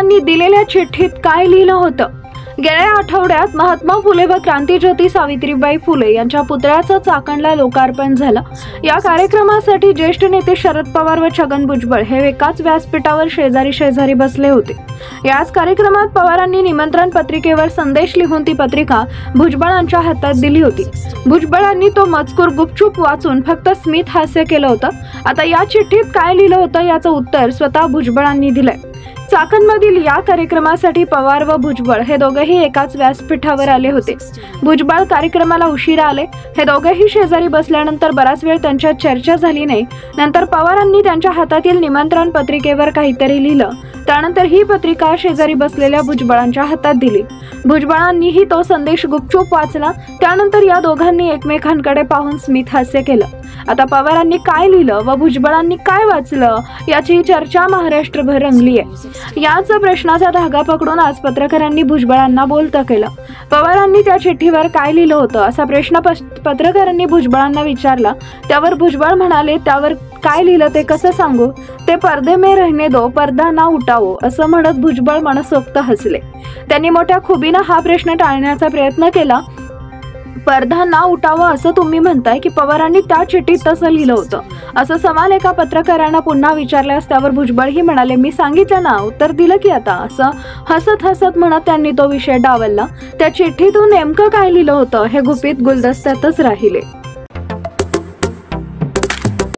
पवारांनी दिलेल्या चिठ्ठीत काय लिहिलं होतं? गेल्या आठवड्यात महात्मा फुले व क्रांतीज्योती सावित्रीबाई फुले यांच्या पुतळ्याचं चाकणला लोकार्पण झालं। या कार्यक्रमासाठी ज्येष्ठ नेते शरद पवार व छगन भुजबळ हे एकाच व्यासपीठावर शेजारी बसले होते। याच कार्यक्रमात पवारांनी निमंत्रण पत्रिकेवर संदेश लिहून ती पत्रिका भुजबळांच्या हातात दिली होती। भुजबळांनी तो मजकूर गुपचूप वाचून फक्त स्मित हास्य केलं होतं। आता या चिठ्ठीत काय लिहिलं होतं याचं उत्तर स्वतः भुजबळांनी दिलंय। चाकणमधील या कार्यक्रमासाठी पवार व भुजबळ हे दोघेही एकाच व्यासपीठावर आले होते। भुजबळ कार्यक्रमाला उशिरा आले। हे दोघेही शेजारी बसल्यानंतर बराच वेळ त्यांच्यात चर्चा झाली नाही। नंतर पवारांनी त्यांच्या हातातील निमंत्रण पत्रिकेवर काहीतरी लिहिलं। त्यानंतर ही पत्रिका शेजारी बसलेल्या भुजबळांच्या हातात दिली। भुजबळांनीही तो संदेश गुपचूप वाचला। त्यानंतर या दोघांनी एकमेकांकडे पाहून स्मित हास्य केलं। आता पवारांनी काय लिहिलं व भुजबळांनी काय वाचलं याची चर्चा महाराष्ट्रभर रंगली आहे। याच प्रश्नाचा धागा पकडून आज पत्रकारांनी भुजबळांना बोलतं केलं। पवारांनी त्या चिठ्ठीवर काय लिहिलं होतं असा प्रश्न पत्रकारांनी भुजबळांना विचारला। त्यावर भुजबळ म्हणाले, त्यावर काय लिहिलं ते कसं सांगू? ते पर्दे में रहने दो, पर्दा ना उठाओ असं म्हणत भुजबळ मनसोक्त हसले। त्यांनी मोठ्या खुबीनं हा प्रश्न टाळण्याचा प्रयत्न केला। पडदा ना उठावा असं तुम्ही म्हणताय की पवारांनी त्या चिठ्ठीत तसं लिहिलं होतं, असं सवाल एका पत्रकारांना पुन्हा विचारल्यास त्यावर भुजबळही म्हणाले, मी सांगितलं ना, उत्तर दिलं की आता, असं हसत हसत म्हणत त्यांनी तो विषय डावलला। त्या चिठ्ठीतून नेमकं काय लिहिलं होतं हे गुपित गुलदस्त्यातच राहिले।